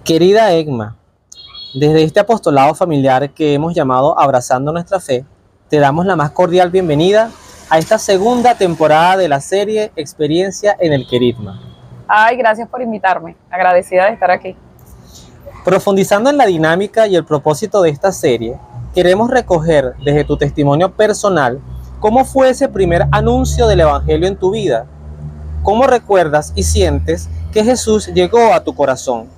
Querida Egma, desde este apostolado familiar que hemos llamado Abrazando Nuestra Fe, te damos la más cordial bienvenida a esta segunda temporada de la serie Experiencia en el Querigma. Ay, gracias por invitarme. Agradecida de estar aquí. Profundizando en la dinámica y el propósito de esta serie, queremos recoger desde tu testimonio personal cómo fue ese primer anuncio del Evangelio en tu vida. ¿Cómo recuerdas y sientes que Jesús llegó a tu corazón?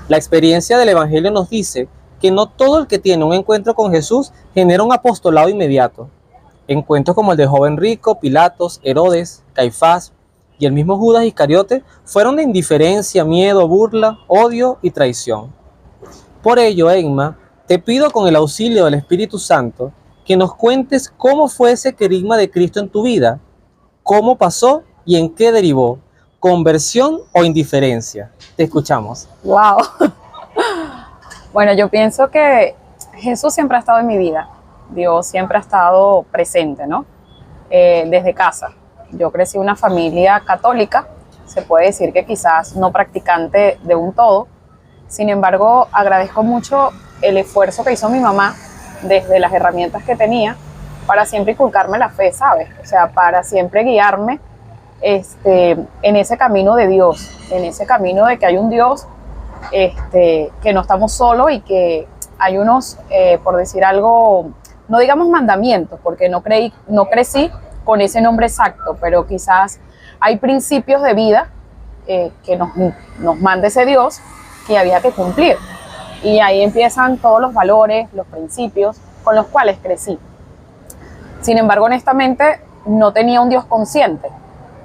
La experiencia del Evangelio nos dice que no todo el que tiene un encuentro con Jesús genera un apostolado inmediato. Encuentros como el de joven rico, Pilatos, Herodes, Caifás y el mismo Judas Iscariote fueron de indiferencia, miedo, burla, odio y traición. Por ello, Egma, te pido con el auxilio del Espíritu Santo que nos cuentes cómo fue ese querigma de Cristo en tu vida, cómo pasó y en qué derivó, conversión o indiferencia. Te escuchamos. Wow. Bueno, yo pienso que Jesús siempre ha estado en mi vida. Dios siempre ha estado presente, ¿no? Desde casa. Yo crecí en una familia católica, se puede decir que quizás no practicante de un todo. Sin embargo, agradezco mucho el esfuerzo que hizo mi mamá desde las herramientas que tenía para siempre inculcarme la fe, ¿sabes? O sea, para siempre guiarme en ese camino de Dios, en ese camino de que hay un Dios, que no estamos solos y que hay unos, por decir algo, no digamos mandamientos, porque no crecí con ese nombre exacto, pero quizás hay principios de vida que nos manda ese Dios que había que cumplir. Y ahí empiezan todos los valores, los principios con los cuales crecí. Sin embargo, honestamente, no tenía un Dios consciente.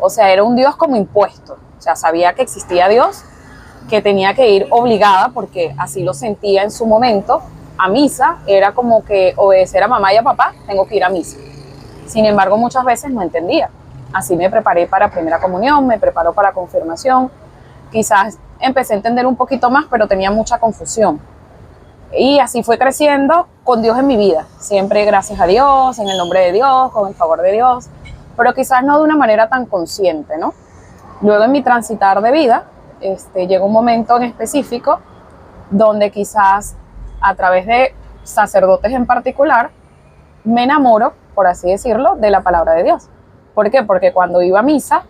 O sea, era un Dios como impuesto. O sea, sabía que existía Dios, que tenía que ir obligada, porque así lo sentía en su momento, a misa. Era como que obedecer a mamá y a papá, tengo que ir a misa. Sin embargo, muchas veces no entendía. Así me preparé para primera comunión, me preparó para confirmación. Quizás empecé a entender un poquito más, pero tenía mucha confusión. Y así fue creciendo con Dios en mi vida. Siempre gracias a Dios, en el nombre de Dios, con el favor de Dios, pero quizás no de una manera tan consciente, ¿no? Luego en mi transitar de vida, llegó un momento en específico donde quizás a través de sacerdotes en particular, me enamoro, por así decirlo, de la palabra de Dios. ¿Por qué? Porque cuando iba a misa,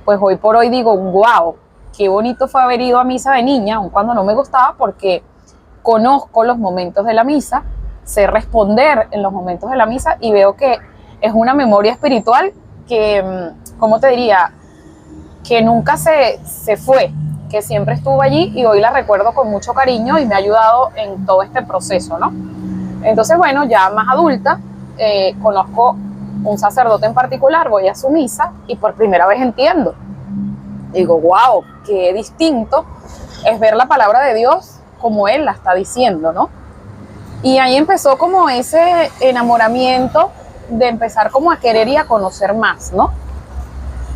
pues hoy por hoy digo, wow, qué bonito fue haber ido a misa de niña, aun cuando no me gustaba, porque conozco los momentos de la misa, sé responder en los momentos de la misa y veo que es una memoria espiritual que, ¿cómo te diría? Que nunca se fue, que siempre estuvo allí y hoy la recuerdo con mucho cariño y me ha ayudado en todo este proceso, ¿no? Entonces, bueno, ya más adulta, conozco un sacerdote en particular, voy a su misa y por primera vez entiendo. Digo, wow, qué distinto es ver la palabra de Dios como Él la está diciendo, ¿no? Y ahí empezó como ese enamoramiento de empezar como a querer y a conocer más, ¿no?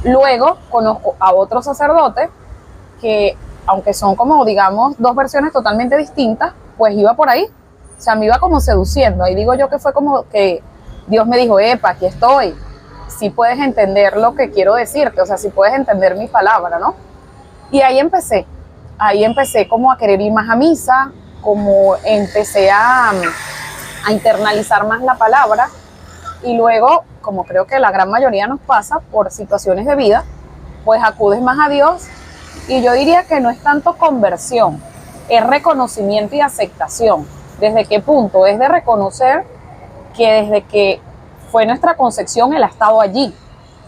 Luego conozco a otro sacerdote que, aunque son como, digamos, dos versiones totalmente distintas, pues iba por ahí. O sea, me iba como seduciendo. Ahí digo yo que fue como que Dios me dijo, epa, aquí estoy. Sí puedes entender lo que quiero decirte, o sea, sí puedes entender mi palabra, ¿no? Y ahí empecé como a querer ir más a misa, como empecé a internalizar más la palabra y luego, como creo que la gran mayoría nos pasa por situaciones de vida, pues acudes más a Dios y yo diría que no es tanto conversión, es reconocimiento y aceptación. ¿Desde qué punto? Es de reconocer que desde que fue nuestra concepción Él ha estado allí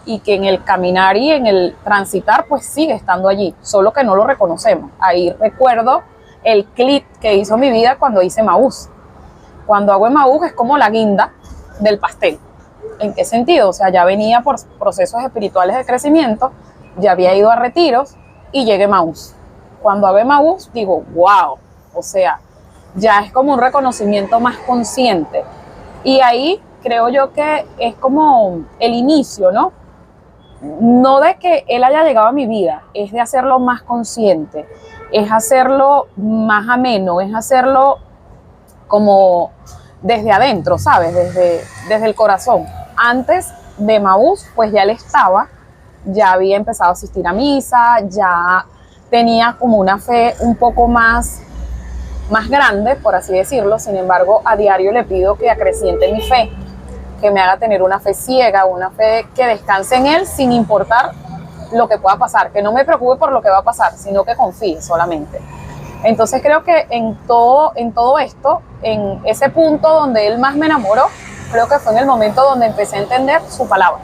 y que en el caminar y en el transitar pues sigue estando allí, solo que no lo reconocemos. Ahí recuerdo el clic que hizo mi vida cuando hice Emaús. Cuando hago Emaús es como la guinda del pastel. ¿En qué sentido? O sea, ya venía por procesos espirituales de crecimiento, ya había ido a retiros y llegué a Emaús. Cuando hago Emaús digo, wow, o sea, ya es como un reconocimiento más consciente. Y ahí creo yo que es como el inicio, ¿no? No de que Él haya llegado a mi vida, es de hacerlo más consciente, es hacerlo más ameno, es hacerlo como desde adentro, ¿sabes? Desde el corazón. Antes de Emaús, pues ya Él estaba, ya había empezado a asistir a misa, ya tenía como una fe un poco más grande, por así decirlo. Sin embargo, a diario le pido que acreciente mi fe, que me haga tener una fe ciega, una fe que descanse en Él sin importar lo que pueda pasar, que no me preocupe por lo que va a pasar, sino que confíe solamente. Entonces creo que en todo esto, en ese punto donde Él más me enamoró, creo que fue en el momento donde empecé a entender su palabra,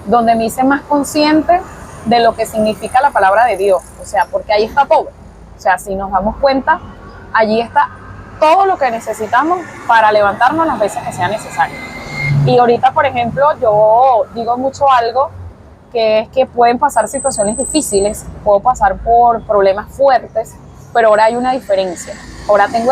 donde me hice más consciente de lo que significa la palabra de Dios, o sea, porque ahí está todo. O sea, si nos damos cuenta, allí está todo lo que necesitamos para levantarnos las veces que sea necesario. Y ahorita, por ejemplo, yo digo mucho algo, que es que pueden pasar situaciones difíciles, puedo pasar por problemas fuertes, pero ahora hay una diferencia. Ahora tengo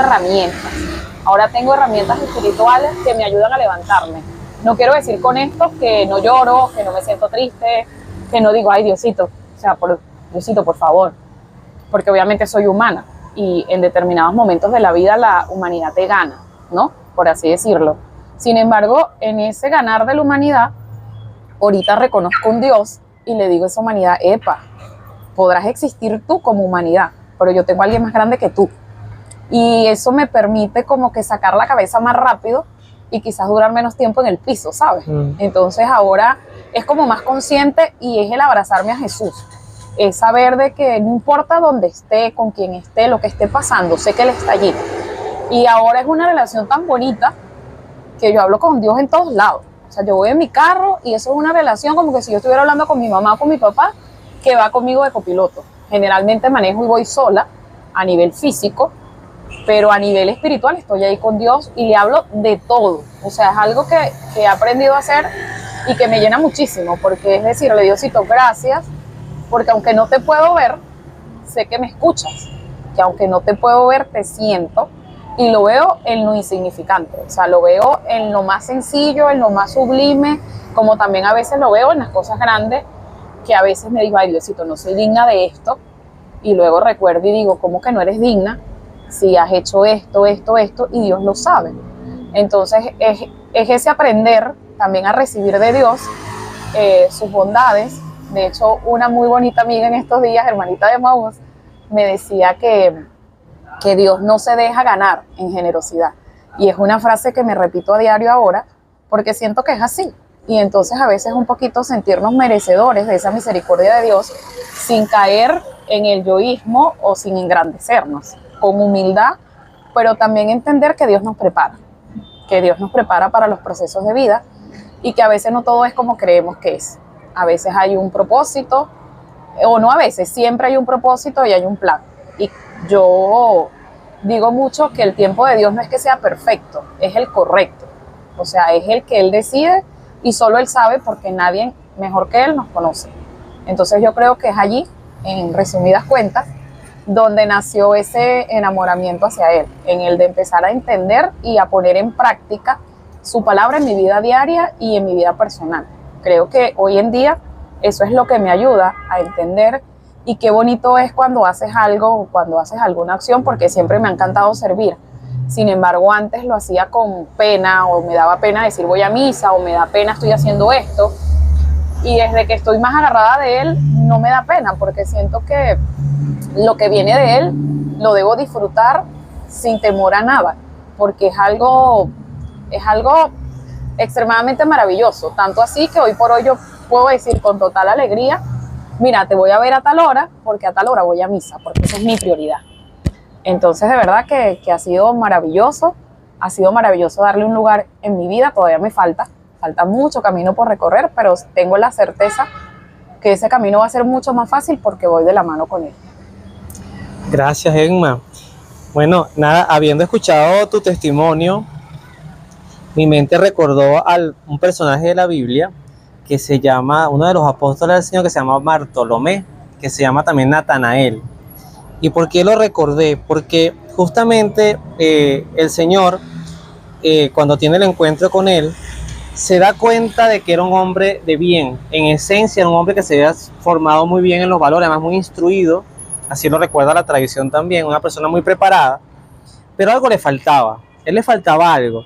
herramientas espirituales que me ayudan a levantarme. No quiero decir con esto que no lloro, que no me siento triste, que no digo, ay Diosito, o sea, Diosito, por favor, porque obviamente soy humana y en determinados momentos de la vida la humanidad te gana, ¿no? Por así decirlo. Sin embargo, en ese ganar de la humanidad, ahorita reconozco un Dios y le digo a esa humanidad, epa, podrás existir tú como humanidad, pero yo tengo a alguien más grande que tú. Y eso me permite como que sacar la cabeza más rápido y quizás durar menos tiempo en el piso, ¿sabes? Entonces ahora es como más consciente y es el abrazarme a Jesús. Es saber de que no importa dónde esté, con quién esté, lo que esté pasando, sé que Él está allí. Y ahora es una relación tan bonita que yo hablo con Dios en todos lados. O sea, yo voy en mi carro y eso es una relación como que si yo estuviera hablando con mi mamá o con mi papá, que va conmigo de copiloto. Generalmente manejo y voy sola a nivel físico, pero a nivel espiritual estoy ahí con Dios y le hablo de todo. O sea, es algo que he aprendido a hacer y que me llena muchísimo, porque es decirle, Diosito, gracias, porque aunque no te puedo ver, sé que me escuchas, que aunque no te puedo ver, te siento, y lo veo en lo insignificante, o sea, lo veo en lo más sencillo, en lo más sublime, como también a veces lo veo en las cosas grandes, que a veces me digo, ay Diosito, no soy digna de esto, y luego recuerdo y digo, ¿cómo que no eres digna? Si has hecho esto, y Dios lo sabe. Entonces es ese aprender también a recibir de Dios sus bondades. De hecho, una muy bonita amiga en estos días, hermanita de Maús, me decía que Dios no se deja ganar en generosidad. Y es una frase que me repito a diario ahora, porque siento que es así. Y entonces a veces un poquito sentirnos merecedores de esa misericordia de Dios sin caer en el yoísmo o sin engrandecernos, con humildad, pero también entender que Dios nos prepara para los procesos de vida y que a veces no todo es como creemos que es. A veces hay un propósito, o no a veces, siempre hay un propósito y hay un plan. Y yo digo mucho que el tiempo de Dios no es que sea perfecto, es el correcto. O sea, es el que Él decide y solo Él sabe porque nadie mejor que Él nos conoce. Entonces yo creo que es allí, en resumidas cuentas, donde nació ese enamoramiento hacia Él, en el de empezar a entender y a poner en práctica su palabra en mi vida diaria y en mi vida personal. Creo que hoy en día eso es lo que me ayuda a entender, y qué bonito es cuando haces algo, cuando haces alguna acción, porque siempre me ha encantado servir. Sin embargo, antes lo hacía con pena, o me daba pena decir voy a misa, o me da pena estoy haciendo esto. Y desde que estoy más agarrada de Él, no me da pena, porque siento que lo que viene de Él lo debo disfrutar sin temor a nada, porque es algo extremadamente maravilloso, tanto así que hoy por hoy yo puedo decir con total alegría, mira, te voy a ver a tal hora, porque a tal hora voy a misa, porque esa es mi prioridad. Entonces de verdad que ha sido maravilloso darle un lugar en mi vida. Todavía me falta mucho camino por recorrer, pero tengo la certeza que ese camino va a ser mucho más fácil porque voy de la mano con Él. Gracias, Emma. Bueno, nada, habiendo escuchado tu testimonio, mi mente recordó a un personaje de la Biblia que se llama, uno de los apóstoles del Señor, que se llama Bartolomé, que se llama también Natanael. ¿Y por qué lo recordé? Porque justamente el Señor, cuando tiene el encuentro con él, se da cuenta de que era un hombre de bien. En esencia, era un hombre que se había formado muy bien en los valores, además muy instruido, así lo recuerda la tradición también, una persona muy preparada, pero algo le faltaba, él le faltaba algo.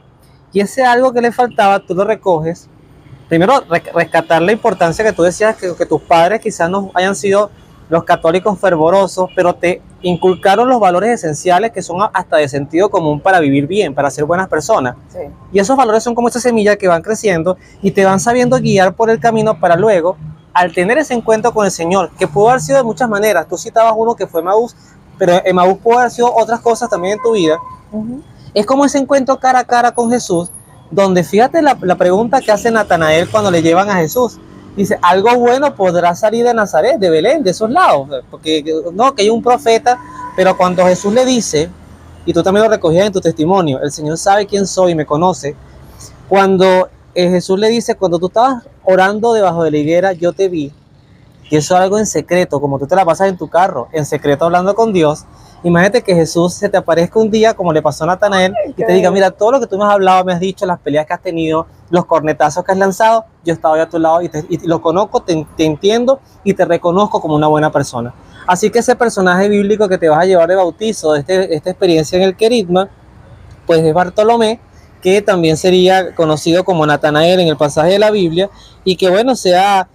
Y ese algo que le faltaba, tú lo recoges. Primero, rescatar la importancia que tú decías, que tus padres quizás no los católicos fervorosos, pero te inculcaron los valores esenciales que son hasta de sentido común para vivir bien, para ser buenas personas. Sí. Y esos valores son como esa semilla que van creciendo y te van sabiendo guiar por el camino para luego, al tener ese encuentro con el Señor, que pudo haber sido de muchas maneras. Tú citabas uno que fue Emaús, pero Emaús pudo haber sido otras cosas también en tu vida. Es como ese encuentro cara a cara con Jesús, donde fíjate la pregunta que hace Natanael cuando le llevan a Jesús. Dice, algo bueno podrá salir de Nazaret, de Belén, de esos lados, porque no, que hay un profeta, pero cuando Jesús le dice, y tú también lo recogías en tu testimonio, el Señor sabe quién soy y me conoce, cuando Jesús le dice, cuando tú estabas orando debajo de la higuera, yo te vi, y eso es algo en secreto, como tú te la pasas en tu carro, en secreto hablando con Dios. Imagínate que Jesús se te aparezca un día, como le pasó a Natanael, y te diga, mira, todo lo que tú me has hablado, me has dicho, las peleas que has tenido, los cornetazos que has lanzado, yo estaba a tu lado y lo conozco, te entiendo y te reconozco como una buena persona. Así que ese personaje bíblico que te vas a llevar de bautizo, de esta experiencia en el querigma, pues es Bartolomé, que también sería conocido como Natanael en el pasaje de la Biblia, y que bueno, sea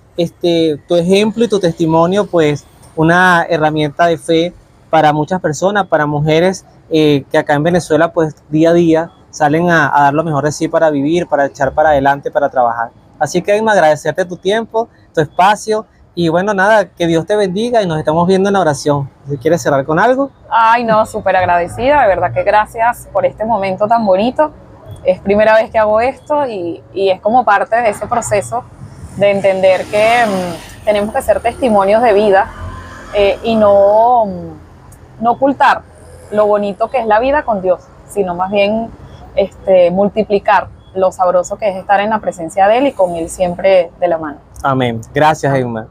tu ejemplo y tu testimonio, pues una herramienta de fe para muchas personas, para mujeres que acá en Venezuela pues día a día salen a dar lo mejor de sí para vivir, para echar para adelante, para trabajar. Así que Emma, agradecerte tu tiempo, tu espacio y bueno, nada, que Dios te bendiga y nos estamos viendo en la oración. Si quieres cerrar con algo. Ay, no, súper agradecida, de verdad que gracias por este momento tan bonito. Es primera vez que hago esto y es como parte de ese proceso de entender que tenemos que ser testimonios de vida y no ocultar lo bonito que es la vida con Dios, sino más bien multiplicar lo sabroso que es estar en la presencia de Él y con Él siempre de la mano. Amén. Gracias, Emma.